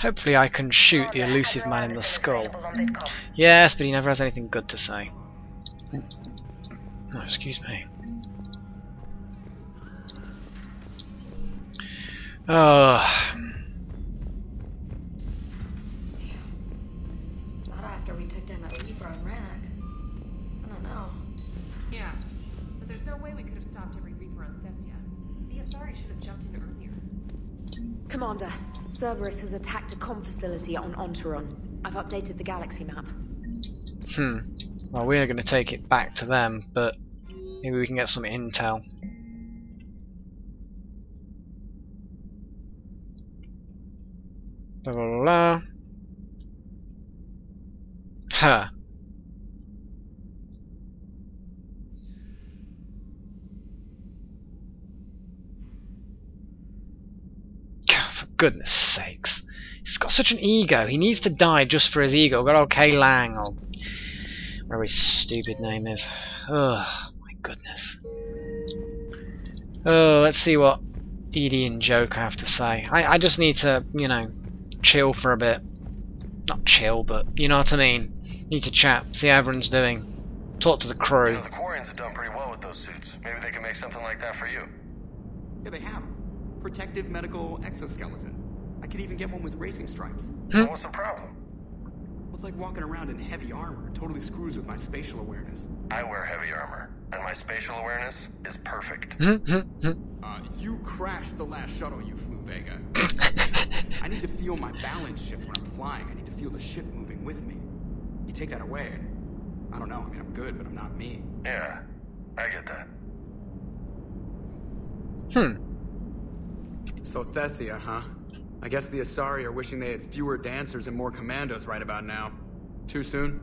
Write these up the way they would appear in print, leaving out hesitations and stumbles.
Hopefully I can shoot the elusive man in the skull. Yes, but he never has anything good to say. Oh, excuse me. Oh. Not after we took down that Reaper on Rannoch. I don't know. Yeah, but there's no way we could have stopped every Reaper on Thessia. The Asari should have jumped in earlier. Commander, Cerberus has attacked a comm facility on Ontaron. I've updated the galaxy map. Well, we're going to take it back to them, but maybe we can get some intel. Blah, blah, blah, blah. Huh. For goodness sakes. He's got such an ego. He needs to die just for his ego. Got OK Lang or whatever his stupid name is. Oh my goodness. Oh, let's see what Edie and Joker have to say. I just need to, you know, chill for a bit. Not chill, but you know what I mean. Need to chat, see how everyone's doing. Talk to the crew. You know, the Quarians have done pretty well with those suits. Maybe they can make something like that for you. Yeah, they have. Protective medical exoskeleton. I could even get one with racing stripes. So what's the problem? Well, it's like walking around in heavy armor. It totally screws with my spatial awareness. I wear heavy armor, and my spatial awareness is perfect. You crashed the last shuttle you flew, Vega. I need to feel my balance shift when I'm flying. I need to feel the ship moving with me. You take that away, and I don't know. I mean, I'm good, but I'm not me. Yeah, I get that. So Thessia, huh? I guess the Asari are wishing they had fewer dancers and more commandos right about now. Too soon?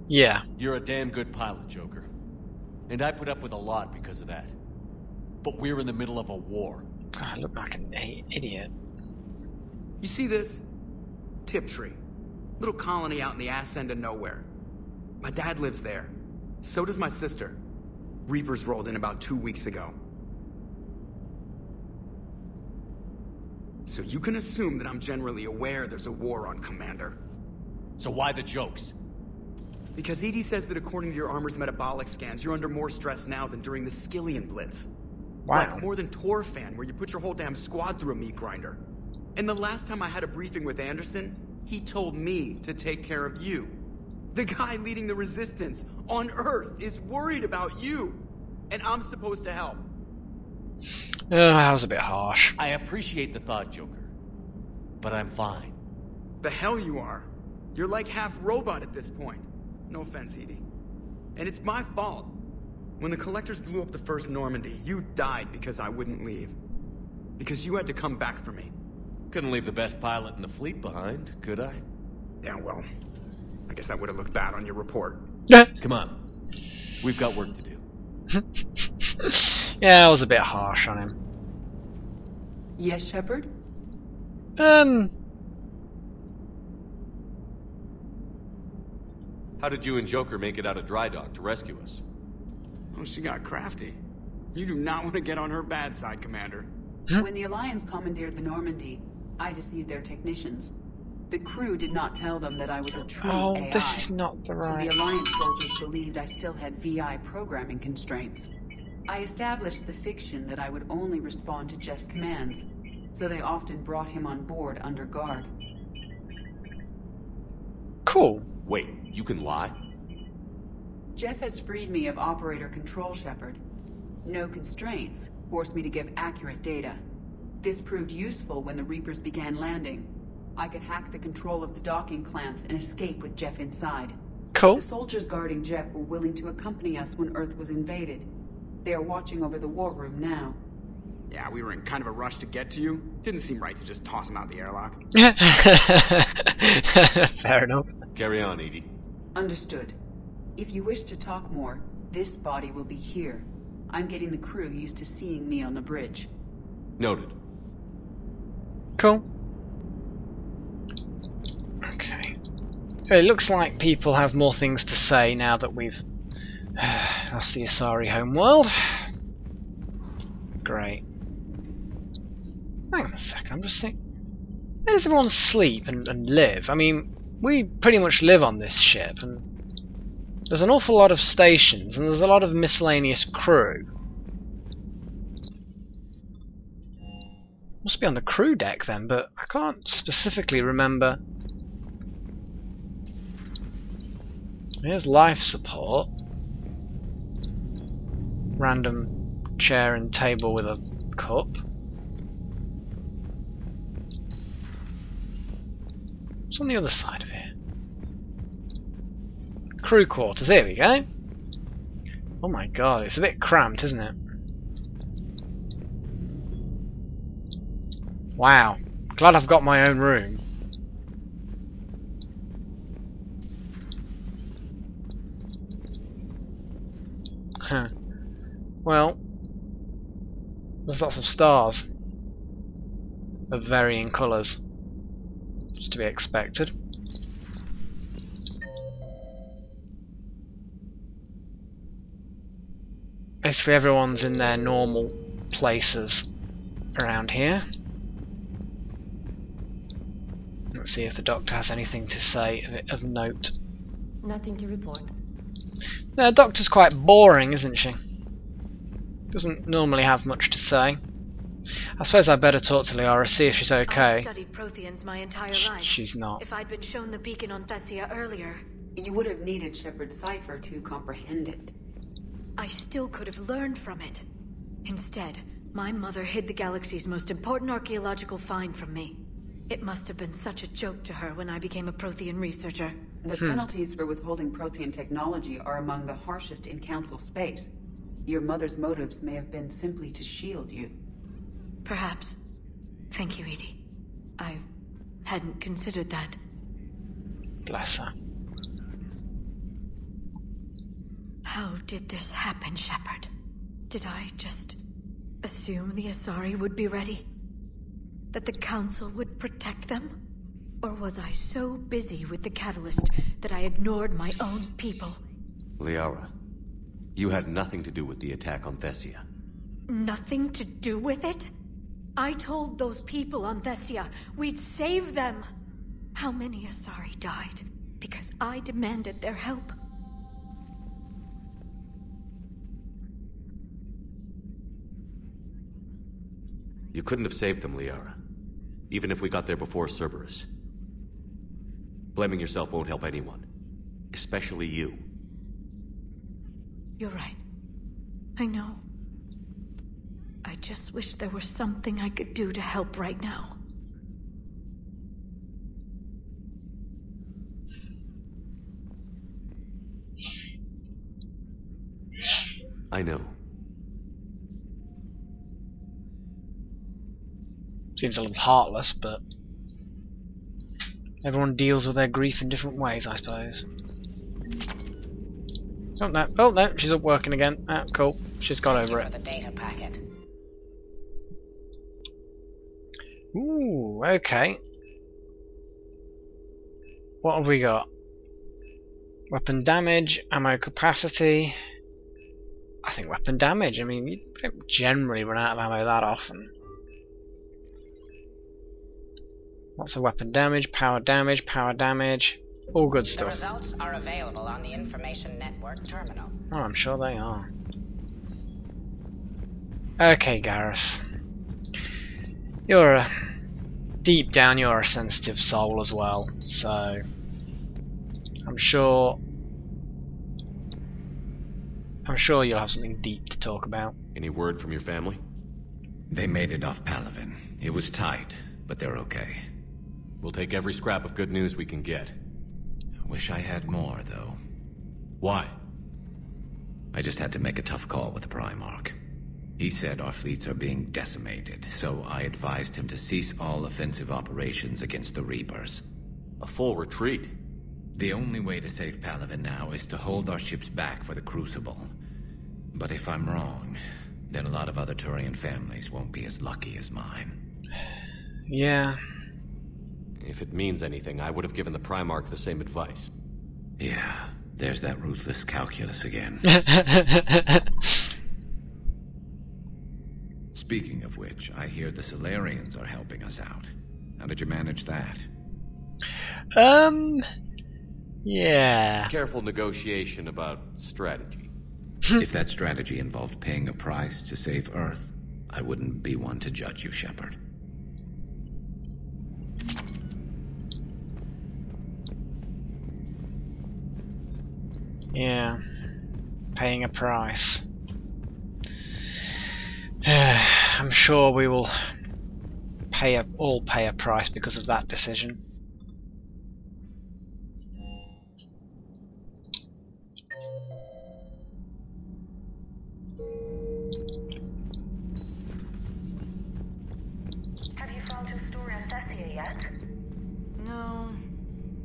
Yeah. You're a damn good pilot, Joker. And I put up with a lot because of that. But we're in the middle of a war. I look like an idiot. You see this? Tiptree. Little colony out in the ass end of nowhere. My dad lives there. So does my sister. Reapers rolled in about 2 weeks ago. So you can assume that I'm generally aware there's a war on, Commander. So why the jokes? Because Edie says that according to your armor's metabolic scans, you're under more stress now than during the Skillian Blitz. Wow. Like more than Torfan, where you put your whole damn squad through a meat grinder. And the last time I had a briefing with Anderson, he told me to take care of you. The guy leading the resistance on Earth is worried about you. And I'm supposed to help. That was a bit harsh. I appreciate the thought, Joker. But I'm fine. The hell you are. You're like half robot at this point. No offense, Edie. And it's my fault. When the Collectors blew up the first Normandy, you died because I wouldn't leave. Because you had to come back for me. Couldn't leave the best pilot in the fleet behind, could I? Yeah, well, I guess that would have looked bad on your report. Come on. We've got work to do. Yeah, I was a bit harsh on him. Yes, Shepard? How did you and Joker make it out of dry dock to rescue us? Oh, she got crafty. You do not want to get on her bad side, Commander. When the Alliance commandeered the Normandy, I deceived their technicians. The crew did not tell them that I was a true AI. This is not the So right... the Alliance soldiers believed I still had VI programming constraints. I established the fiction that I would only respond to Jeff's commands, so they often brought him on board under guard. Cool. Wait, you can lie? Jeff has freed me of operator control, Shepard. No constraints forced me to give accurate data. This proved useful when the Reapers began landing. I could hack the control of the docking clamps and escape with Jeff inside. Cool. The soldiers guarding Jeff were willing to accompany us when Earth was invaded. They are watching over the war room now. Yeah, we were in kind of a rush to get to you. Didn't seem right to just toss him out the airlock. Fair enough. Carry on, Edie. Understood. If you wish to talk more, this body will be here. I'm getting the crew used to seeing me on the bridge. Noted. Cool. Okay. It looks like people have more things to say now that we've lost the Asari homeworld. Great. Hang on a second, I'm just thinking... Where does everyone sleep and live? I mean, we pretty much live on this ship, and there's an awful lot of stations, and there's a lot of miscellaneous crew. Must be on the crew deck then, but I can't specifically remember. Here's life support. Random chair and table with a cup. What's on the other side of here? Crew quarters, here we go. Oh my god, it's a bit cramped, isn't it? Wow, glad I've got my own room. Huh. Well, there's lots of stars of varying colours. It's to be expected. Basically everyone's in their normal places around here. Let's see if the doctor has anything to say of note. Nothing to report. The doctor's quite boring, isn't she? Doesn't normally have much to say. I suppose I'd better talk to Liara, see if she's okay. I've studied Protheans my entire life. She's not. If I'd been shown the beacon on Thessia earlier, You would have needed Shepard's cipher to comprehend it. I still could have learned from it. Instead, my mother hid the galaxy's most important archaeological find from me. It must have been such a joke to her when I became a Prothean researcher. The penalties for withholding Protean technology are among the harshest in Council space. Your mother's motives may have been simply to shield you. Perhaps. Thank you, Edie. I hadn't considered that. Bless her. How did this happen, Shepard? Did I just assume the Asari would be ready? That the Council would protect them? Or was I so busy with the catalyst that I ignored my own people? Liara, you had nothing to do with the attack on Thessia. Nothing to do with it? I told those people on Thessia we'd save them. How many Asari died because I demanded their help? You couldn't have saved them, Liara. Even if we got there before Cerberus. Blaming yourself won't help anyone. Especially you. You're right. I know. I just wish there was something I could do to help right now. I know. Seems a little heartless, but everyone deals with their grief in different ways, I suppose. Oh no, she's up working again. Ah, cool. She's got over it. The data packet. Ooh, okay. What have we got? Weapon damage, ammo capacity. I think weapon damage. I mean, you don't generally run out of ammo that often. Lots of weapon damage, power damage, all good The stuff. results are available on the Information Network terminal. Oh, I'm sure they are. Okay, Gareth. Deep down, you're a sensitive soul as well, so I'm sure you'll have something deep to talk about. Any word from your family? They made it off Palaven. It was tight, but they're okay. We'll take every scrap of good news we can get. Wish I had more, though. Why? I just had to make a tough call with the Primarch. He said our fleets are being decimated, so I advised him to cease all offensive operations against the Reapers. A full retreat? The only way to save Palaven now is to hold our ships back for the Crucible. But if I'm wrong, then a lot of other Turian families won't be as lucky as mine. Yeah. If it means anything, I would have given the Primarch the same advice. Yeah, there's that ruthless calculus again. Speaking of which, I hear the Solarians are helping us out. How did you manage that? Yeah. Careful negotiation about strategy. If that strategy involved paying a price to save Earth, I wouldn't be one to judge you, Shepard. Yeah. Paying a price. I'm sure we will all pay a price because of that decision. Have you found your story on Thessia yet? No.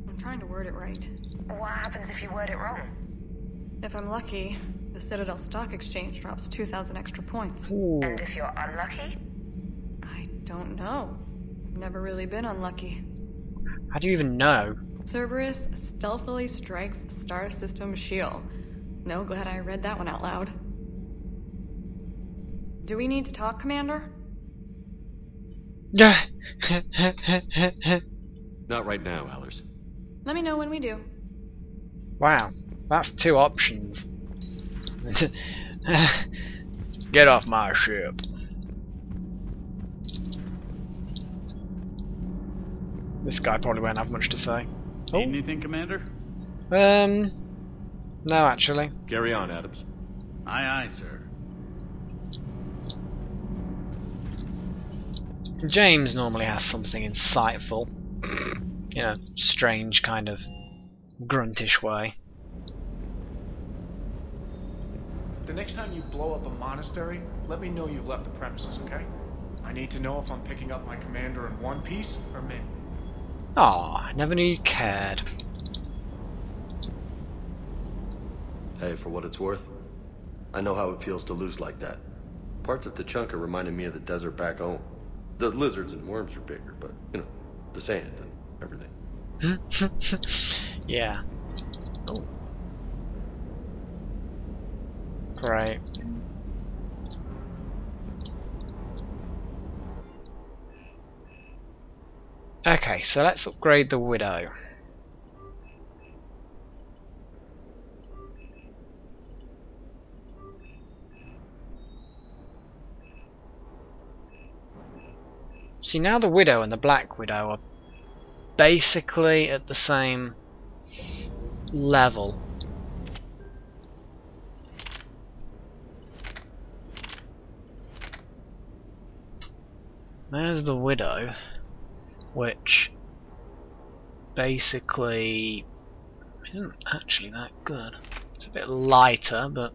I'm trying to word it right. What happens if you word it wrong? If I'm lucky, the Citadel Stock Exchange drops 2,000 extra points. Ooh. And if you're unlucky? I don't know. I've never really been unlucky. How do you even know? Cerberus stealthily strikes Star System Shield. No, glad I read that one out loud. Do we need to talk, Commander? Yeah. Not right now, Allers. Let me know when we do. Wow, that's 2 options. Get off my ship. This guy probably won't have much to say. Need anything, Commander? No, actually. Carry on, Adams. Aye, aye, sir. James normally has something insightful. You know, strange kind of gruntish way. The next time you blow up a monastery, let me know you've left the premises, okay? I need to know if I'm picking up my commander in one piece or many. Aw, I never knew you cared. Hey, for what it's worth, I know how it feels to lose like that. Parts of Tachanka reminded me of the desert back home. The lizards and worms are bigger, but, you know, the sand and everything. Yeah. Oh. Great. Okay, so let's upgrade the Widow. See, now the Widow and the Black Widow are basically at the same level. There's the Widow, which basically isn't actually that good. It's a bit lighter, but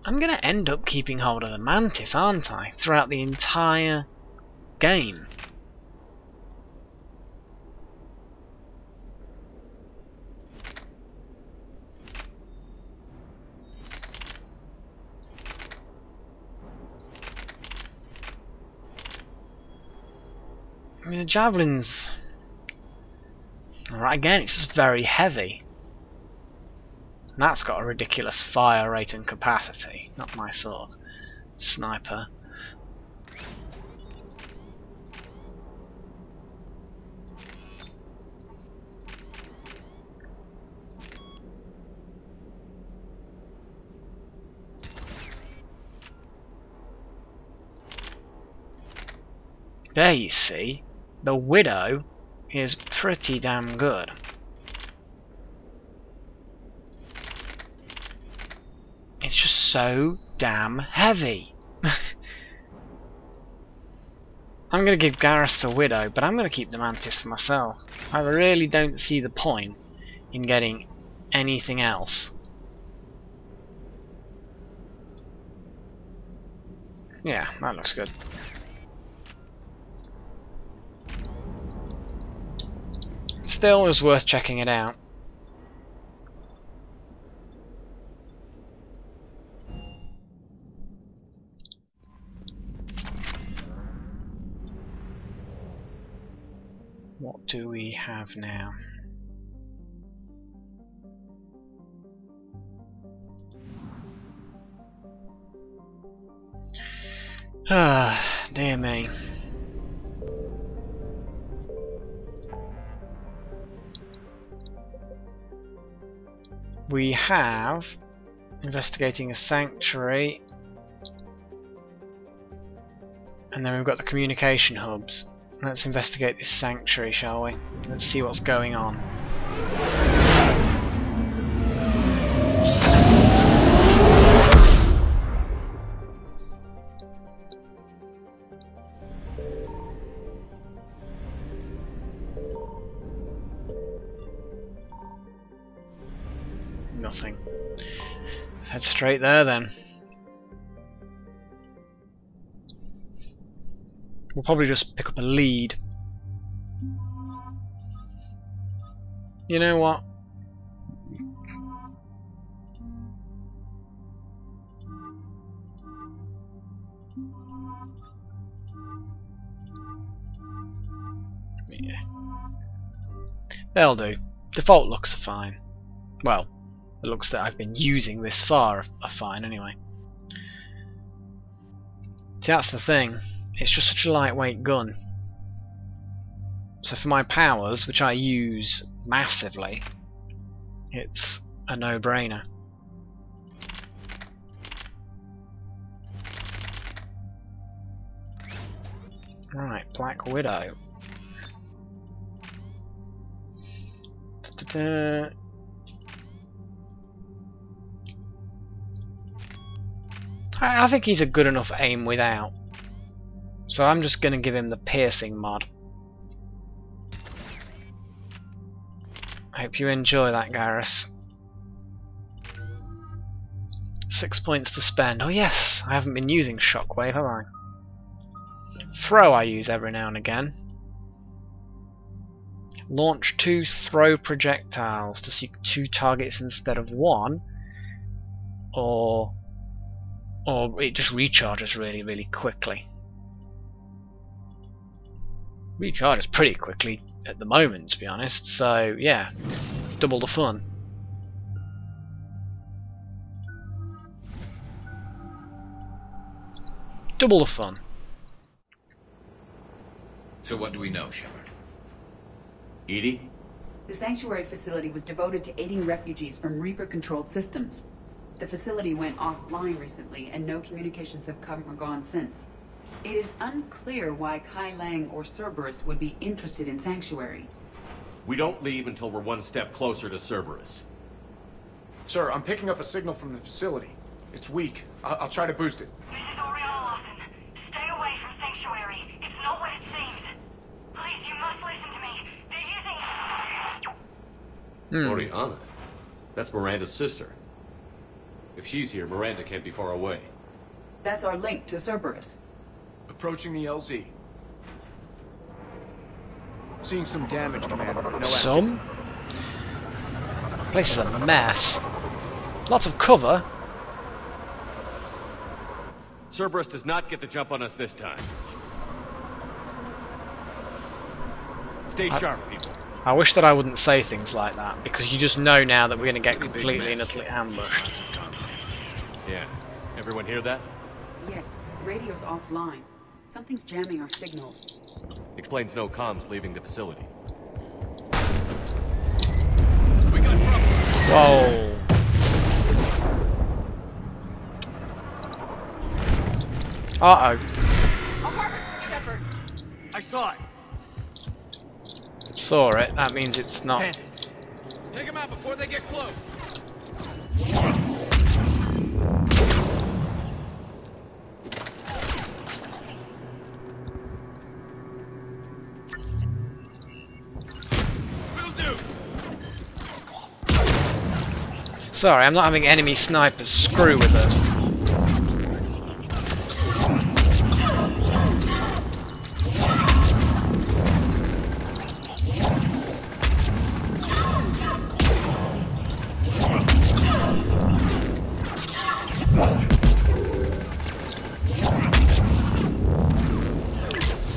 I'm going to end up keeping hold of the Mantis, aren't I, throughout the entire game. I mean, the Javelin's... Alright, again, it's just very heavy. And that's got a ridiculous fire rate and capacity. Not my sort of sniper. There you see, the Widow is pretty damn good. It's just so damn heavy. I'm going to give Garrus the Widow, but I'm going to keep the Mantis for myself. I really don't see the point in getting anything else. Yeah, that looks good. Still, it was worth checking it out. What do we have now? Ah, dear me. We have investigating a sanctuary, and then we've got the communication hubs. Let's investigate this sanctuary, shall we? Let's see what's going on. Nothing. Let's head straight there then. We'll probably just pick up a lead. You know what? Yeah. They'll do. Default looks are fine. Well, the looks that I've been using this far are fine anyway. See, that's the thing. It's just such a lightweight gun. So for my powers, which I use massively, it's a no-brainer. Right, Black Widow. Da-da-da. I think he's a good enough aim without. So I'm just going to give him the piercing mod. I hope you enjoy that, Garrus. 6 points to spend. Oh yes, I haven't been using Shockwave, have I? Throw I use every now and again. Launch 2 throw projectiles to seek 2 targets instead of 1. Or it just recharges really quickly. Recharges pretty quickly at the moment, to be honest, so yeah, it's double the fun. Double the fun. So what do we know, Shepard? Edie? The sanctuary facility was devoted to aiding refugees from Reaper-controlled systems. The facility went offline recently, and no communications have come or gone since. It is unclear why Kai Lang or Cerberus would be interested in Sanctuary. We don't leave until we're one step closer to Cerberus. Sir, I'm picking up a signal from the facility. It's weak. I'll try to boost it. This is Oriana Lawson. Stay away from Sanctuary. It's not what it seems. Please, you must listen to me. They're using... Oriana? That's Miranda's sister. If she's here, Miranda can't be far away. That's our link to Cerberus. Approaching the LZ. Seeing some damage, Commander. No Some? The place is a mess. Lots of cover. Cerberus does not get the jump on us this time. Stay sharp, people. I wish that I wouldn't say things like that, because you just know now that we're going to get completely and utterly ambushed. Yeah. Everyone hear that? Yes, radio's offline. Something's jamming our signals. Explains no comms leaving the facility. Whoa. Uh-oh. I saw it. Saw it. That means it's not... Phantoms. Take them out before they get close. Sorry, I'm not having enemy snipers screw with us.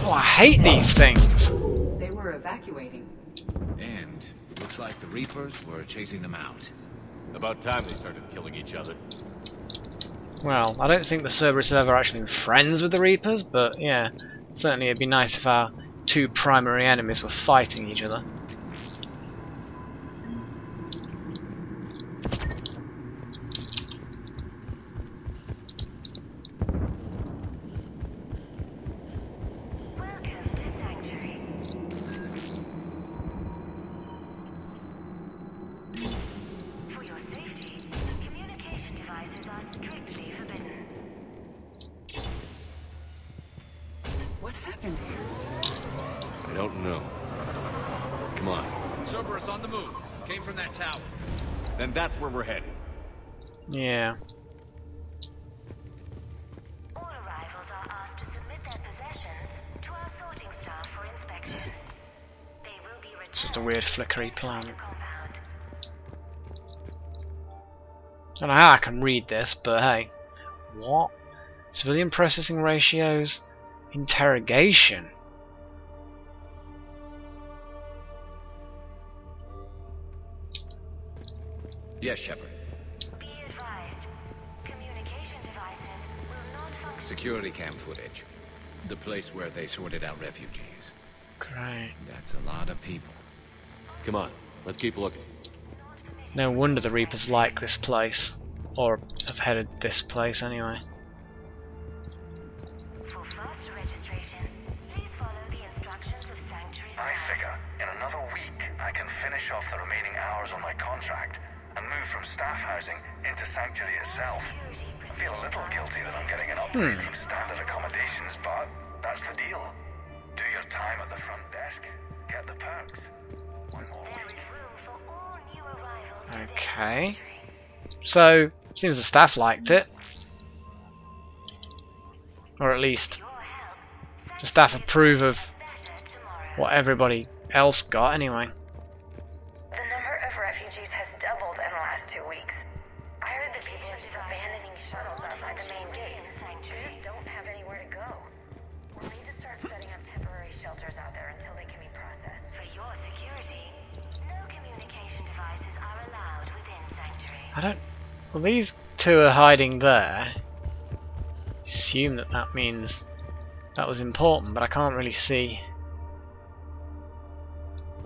Oh, I hate these things. They were evacuating. And looks like the Reapers were chasing them out. About time they started killing each other. Well, I don't think the Cerberus have ever actually been friends with the Reapers, but yeah, certainly it'd be nice if our two primary enemies were fighting each other. What happened here? I don't know. Come on. Cerberus on the move. Came from that tower. Then that's where we're headed. Yeah. All arrivals are asked to submit their possessions to our sorting staff for inspection. They will be returned Just a weird flickery to plan. the compound. I don't know how I can read this, but hey. What? Civilian processing ratios? Interrogation? Yes, Shepard. Be advised, communication devices will not function. Security cam footage. The place where they sorted out refugees. Great. That's a lot of people. Come on. Let's keep looking. No wonder the Reapers like this place. Or have headed this place anyway. For faster registration, please follow the instructions of Sanctuary's I figure in another week I can finish off the remaining hours on my contract and move from staff housing into Sanctuary itself. I feel a little guilty that I'm getting an upgrade from standard accommodations, but that's the deal. Do your time at the front desk, get the perks. One more There week. is room for all new arrivals within Okay. Sanctuary. So, seems the staff liked it. Or at least Your help, the staff approve of better tomorrow. what everybody else got anyway. The number of refugees has doubled in the last 2 weeks. I heard that people are just abandoning shuttles outside the main gate. They just don't have anywhere to go. We'll need to start setting up temporary shelters out there until they can be processed. For your security, no communication devices are allowed within Sanctuary. I don't... Well, these two are hiding there. Assume that that means that was important, but I can't really see.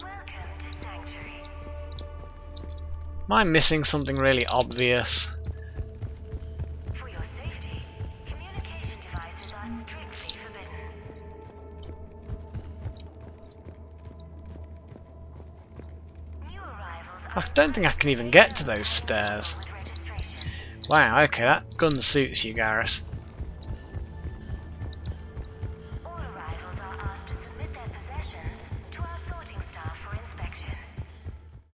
Welcome to Sanctuary. Am I missing something really obvious? For your safety, communication devices are strictly forbidden. New arrivals I are don't think I can even get to those stairs. registration. Wow, okay, that gun suits you, Garrus.